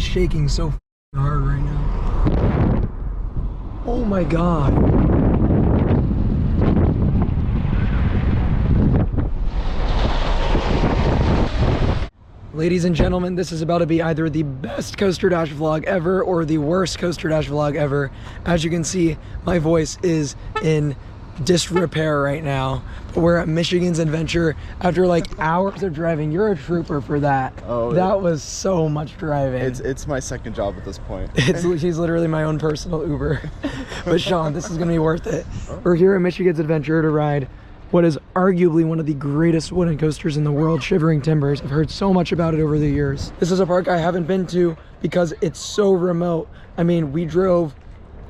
shaking so hard right now. Oh my God. Ladies and gentlemen, this is about to be either the best Coaster Dash vlog ever or the worst Coaster Dash vlog ever. As you can see, my voice is in disrepair right now. But we're at Michigan's Adventure after like hours of driving. You're a trooper for that. Oh, that was so much driving. It's my second job at this point. She's literally my own personal Uber. But Sean, this is gonna be worth it. We're here at Michigan's Adventure to ride what is arguably one of the greatest wooden coasters in the world, Shivering Timbers. I've heard so much about it over the years. This is a park I haven't been to because it's so remote. I mean, we drove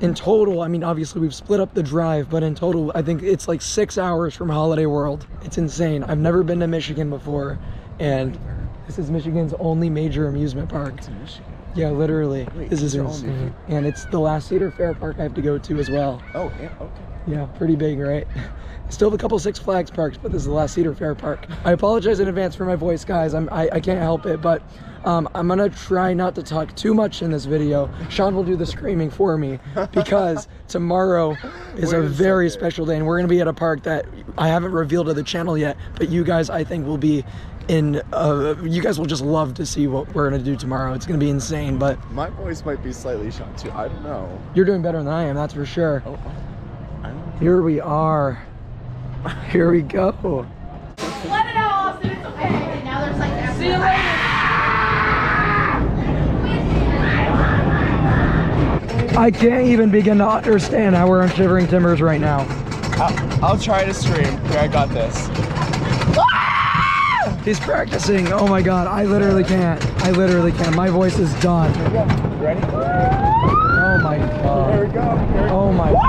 in total, I mean, obviously we've split up the drive, but in total, I think it's like 6 hours from Holiday World. It's insane. I've never been to Michigan before, and this is Michigan's only major amusement park. It's in Michigan. Yeah, literally. Wait, this is insane. And it's the last Cedar Fair park I have to go to as well. Oh, yeah, okay. Yeah, pretty big, right? Still have a couple Six Flags parks, but this is the last Cedar Fair park. I apologize in advance for my voice, guys. I can't help it, but I'm gonna try not to talk too much in this video. Sean will do the screaming for me because tomorrow is a very special day, and we're gonna be at a park that I haven't revealed to the channel yet, but you guys, I think, will be in. You guys will just love to see what we're gonna do tomorrow. It's gonna be insane. But my voice might be slightly shot too. I don't know. You're doing better than I am, that's for sure. Oh, I don't know. Here we are. Here we go. Let it out, Austin. It's okay. Now there's like that. See you later. I can't even begin to understand how we're on Shivering Timbers right now. I'll try to scream. Here, I got this. He's practicing. Oh my God. I literally can't. I literally can't. My voice is done. Here we go. You ready? Oh my God. Here we go. Here we go. Oh my God.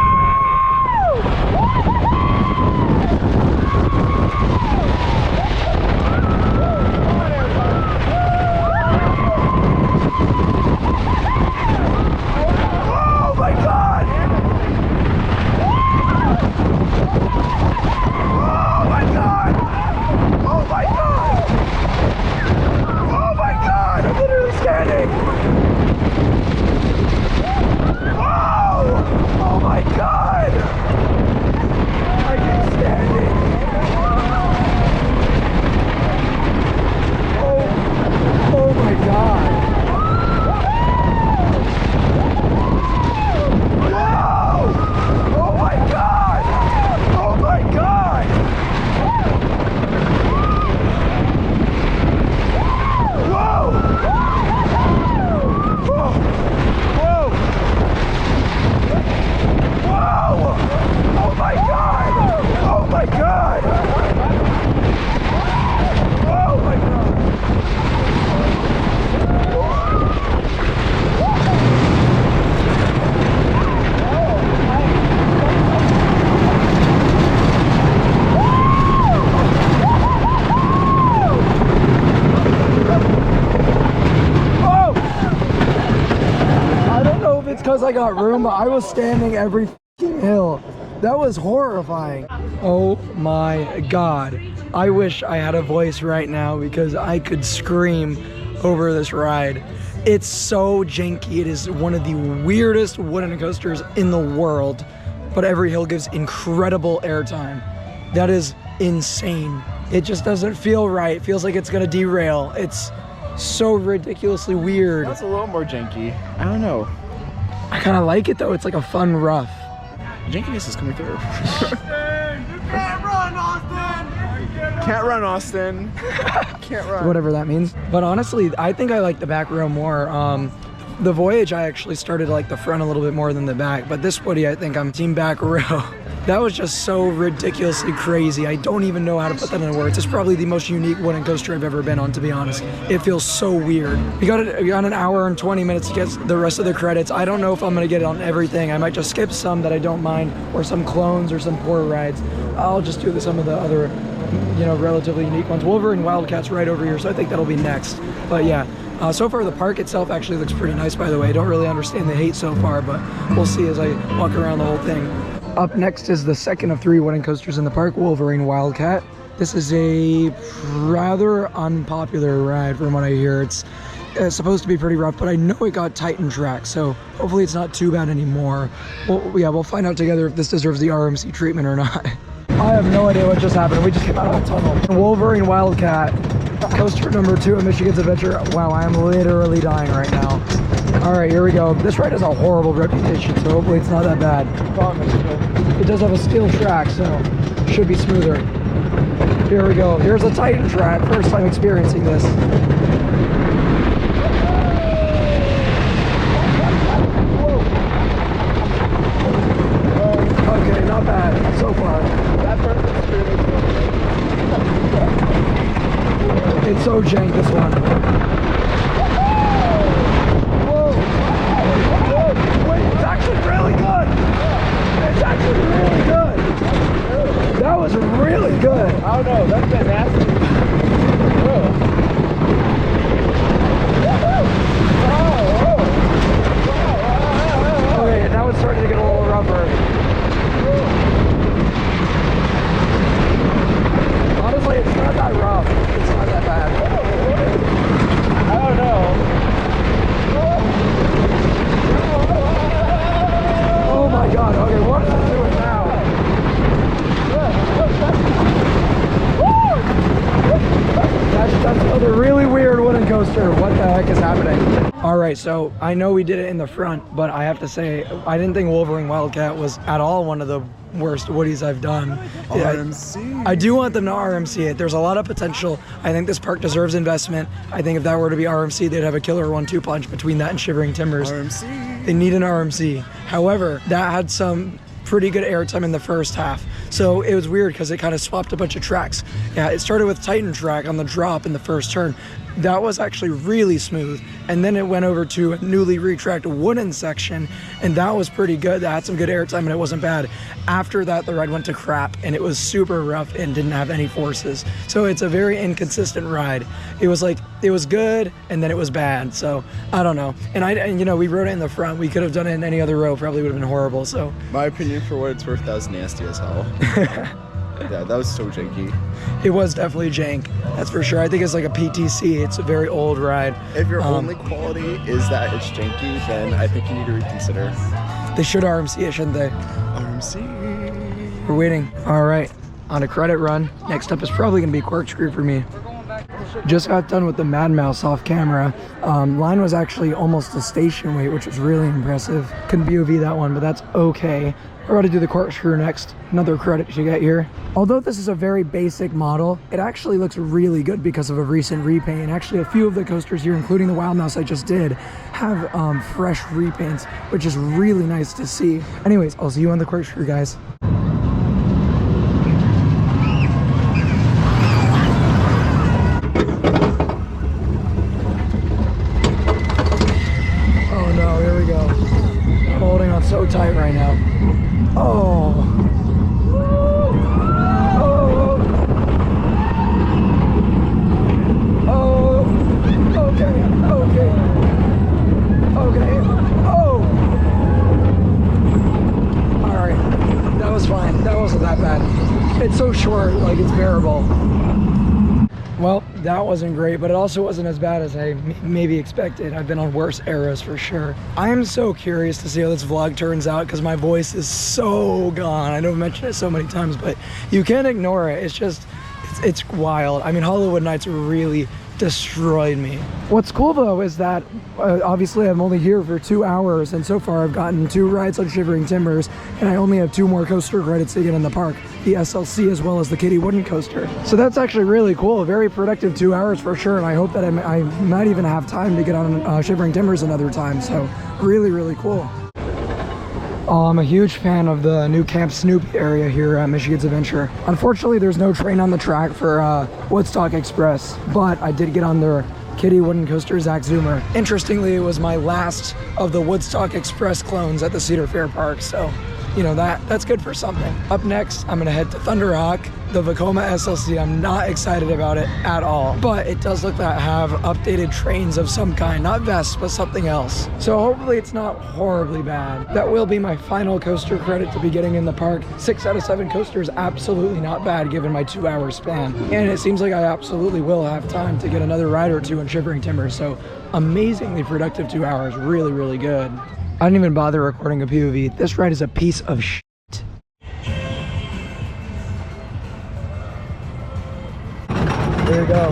Because I got room, but I was standing every hill. That was horrifying. Oh my God. I wish I had a voice right now because I could scream over this ride. It's so janky. It is one of the weirdest wooden coasters in the world, but every hill gives incredible airtime. That is insane. It just doesn't feel right. It feels like it's gonna derail. It's so ridiculously weird. That's a little more janky. I don't know. I kind of like it though. It's like a fun rough. Jankiness is coming through. Can't run, Austin. Can't run, Austin. Can't run. Whatever that means. But honestly, I think I like the back row more. The Voyage, I actually started to like the front a little bit more than the back. But this Woody, I think I'm team back row. That was just so ridiculously crazy. I don't even know how to put that into words. It's probably the most unique wooden coaster I've ever been on, to be honest. It feels so weird. We got an hour and 20 minutes to get the rest of the credits. I don't know if I'm gonna get it on everything. I might just skip some that I don't mind, or some clones or some poor rides. I'll just do some of the other, you know, relatively unique ones. Wolverine Wildcat's right over here, so I think that'll be next. But yeah, so far the park itself actually looks pretty nice, by the way. I don't really understand the hate so far, but we'll see as I walk around the whole thing. Up next is the second of 3 wooden coasters in the park, Wolverine Wildcat. This is a rather unpopular ride from what I hear. It's supposed to be pretty rough, but I know it got Titan track, so hopefully it's not too bad anymore. Well, yeah, we'll find out together if this deserves the RMC treatment or not. I have no idea what just happened. We just came out of a tunnel. Wolverine Wildcat, coaster number 2 of Michigan's Adventure. Wow, I am literally dying right now. All right, here we go. This ride has a horrible reputation, so hopefully it's not that bad. It does have a steel track, so should be smoother. Here we go. Here's a Titan track. First time experiencing this. Okay, not bad so far. It's so jank, this one. Whoa! Wait, it's actually really good! It's actually really good! That was really good! I don't know, that's been nasty. Okay, now it's starting to get a little rougher. Honestly, it's not that rough. It's not that bad. I don't know. Oh my god, okay, what is it doing now? That's another really weird wooden coaster. What the heck is happening? Alright, so I know we did it in the front, but I have to say, I didn't think Wolverine Wildcat was at all one of the worst woodies I've done. RMC. I do want them to RMC it. There's a lot of potential. I think this park deserves investment. I think if that were to be RMC, they'd have a killer 1-2 punch between that and Shivering Timbers. RMC. They need an RMC. However, that had some pretty good airtime in the first half. So it was weird because it kind of swapped a bunch of tracks. Yeah, it started with Titan track on the drop in the first turn. That was actually really smooth. And then it went over to a newly retracked wooden section, and that was pretty good. That had some good airtime and it wasn't bad. After that, the ride went to crap and it was super rough and didn't have any forces. So it's a very inconsistent ride. It was like, it was good and then it was bad. So I don't know. And you know, we rode it in the front. We could have done it in any other row. Probably would have been horrible. So My opinion, for what it's worth, that was nasty as hell. Yeah, that was so janky. it was definitely jank. That's for sure. I think it's like a PTC. It's a very old ride. If your only quality is that it's janky, then I think you need to reconsider. They should RMC it, shouldn't they? RMC. We're waiting. All right, on a credit run. Next up is probably gonna be Corkscrew for me. Just got done with the Mad Mouse off camera. Line was actually almost a station wait, which was really impressive. Couldn't POV that one, but that's okay. We're about to do the Corkscrew next. Another credit to get here. Although this is a very basic model, it actually looks really good because of a recent repaint. And actually a few of the coasters here, including the Wild Mouse I just did, have fresh repaints, which is really nice to see. Anyways, I'll see you on the Corkscrew, guys. Oh no, here we go. I'm holding on so tight right now. Oh. Oh. Oh. Okay. Okay. Okay. Oh. All right. That was fine. That wasn't that bad. It's so short, like it's bearable. Well, that wasn't great, but it also wasn't as bad as I maybe expected. I've been on worse eras for sure. I am so curious to see how this vlog turns out because my voice is so gone. I know I've mentioned it so many times, but you can't ignore it. It's just, it's wild. I mean, Hollywood Nights really destroyed me. What's cool though is that obviously I'm only here for 2 hours, and so far I've gotten 2 rides on Shivering Timbers, and I only have 2 more coaster credits to get in the park, the SLC as well as the Kitty Wooden Coaster. So that's actually really cool. A very productive 2 hours for sure, and I hope that I might even have time to get on Shivering Timbers another time. So really, really cool. I'm a huge fan of the new Camp Snoopy area here at Michigan's Adventure. Unfortunately, there's no train on the track for Woodstock Express, but I did get on their Kitty Wooden Coaster Zach Zoomer. Interestingly, it was my last of the Woodstock Express clones at the Cedar Fair Park, so you know, that's good for something. Up next, I'm gonna head to Thunder Rock, the Vekoma SLC. I'm not excited about it at all, but it does look like I have updated trains of some kind, not vests, but something else. So hopefully it's not horribly bad. That will be my final coaster credit to be getting in the park. 6 out of 7 coasters, absolutely not bad given my 2-hour span. And it seems like I absolutely will have time to get another ride or two on Shivering Timbers. So amazingly productive 2 hours, really, really good. I didn't even bother recording a POV. This ride is a piece of shit. There you go.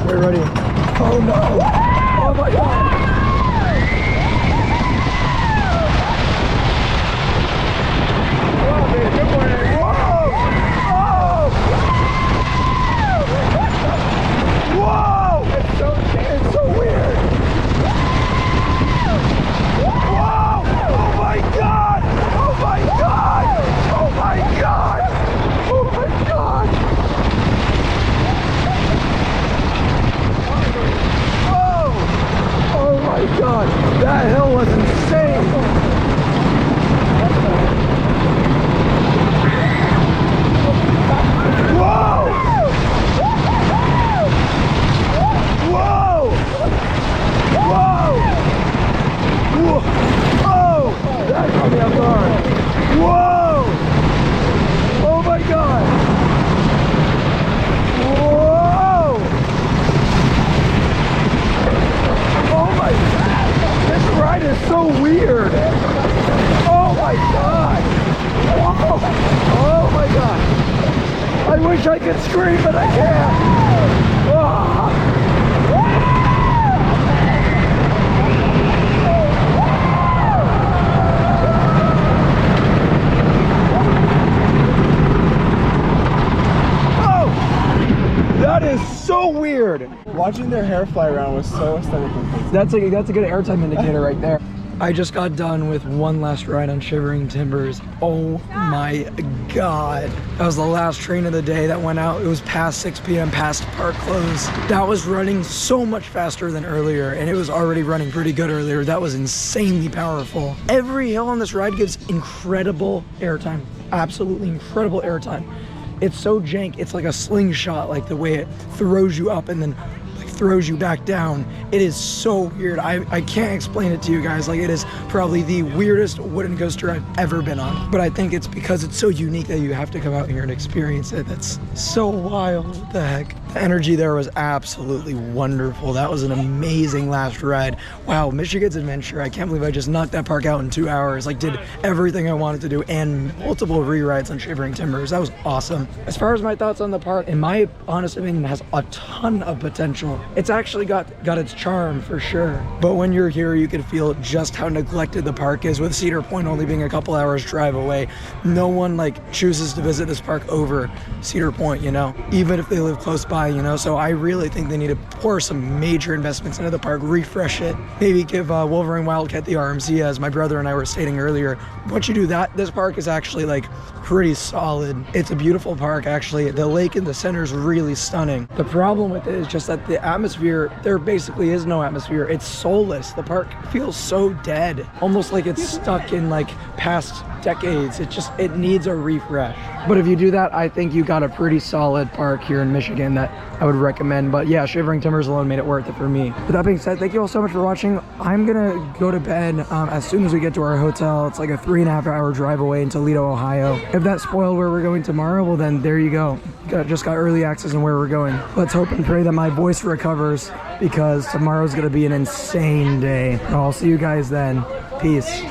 We're ready. Oh no! Oh my god! Whoa, baby, good morning. Whoa! Oh! Whoa! It's so weird. Whoa! Oh my god! Oh my god! Oh my god! Oh my god! Oh my god, that hill was insane! Whoa! Whoa! Whoa! Whoa! Oh! That caught me off guard! Whoa! Oh my god! Whoa! Oh my god! This ride is so weird! Oh my god! Whoa! Oh my god! I wish I could scream, but I can't! Oh. Oh! That is so weird! Watching their hair fly around was so aesthetically pleasing. That's a good airtime indicator right there. I just got done with one last ride on Shivering Timbers. Oh my god. That was the last train of the day that went out. It was past 6 p.m., past park close. That was running so much faster than earlier, and it was already running pretty good earlier. That was insanely powerful. Every hill on this ride gives incredible airtime. Absolutely incredible airtime. It's so jank. It's like a slingshot, like the way it throws you up and then throws you back down. It is so weird. I can't explain it to you guys. Like, it is probably the weirdest wooden coaster I've ever been on. But I think it's because it's so unique that you have to come out here and experience it. That's so wild. What the heck? The energy there was absolutely wonderful. That was an amazing last ride. Wow, Michigan's Adventure. I can't believe I just knocked that park out in 2 hours. Like, did everything I wanted to do and multiple re-rides on Shivering Timbers. That was awesome. As far as my thoughts on the park, in my honest opinion, it has a ton of potential. It's actually got its charm for sure. But when you're here, you can feel just how neglected the park is, with Cedar Point only being a couple hours drive away. No one like chooses to visit this park over Cedar Point, you know, even if they live close by, you know. So I really think they need to pour some major investments into the park, refresh it, maybe give Wolverine Wildcat the RMC, as my brother and I were stating earlier. Once you do that, this park is actually like pretty solid. It's a beautiful park, actually. The lake in the center is really stunning. The problem with it is just that the atmosphere, there basically is no atmosphere. It's soulless. The park feels so dead, almost like it's stuck in like past decades. It needs a refresh. But if you do that, I think you got a pretty solid park here in Michigan that I would recommend. But yeah, Shivering Timbers alone made it worth it for me. With that being said, thank you all so much for watching. I'm gonna go to bed as soon as we get to our hotel. It's like a 3.5 hour drive away in Toledo, Ohio. If that spoiled where we're going tomorrow, well then there you go. Just got early access on where we're going. Let's hope and pray that my voice recovers, because tomorrow's gonna be an insane day. I'll see you guys then. Peace.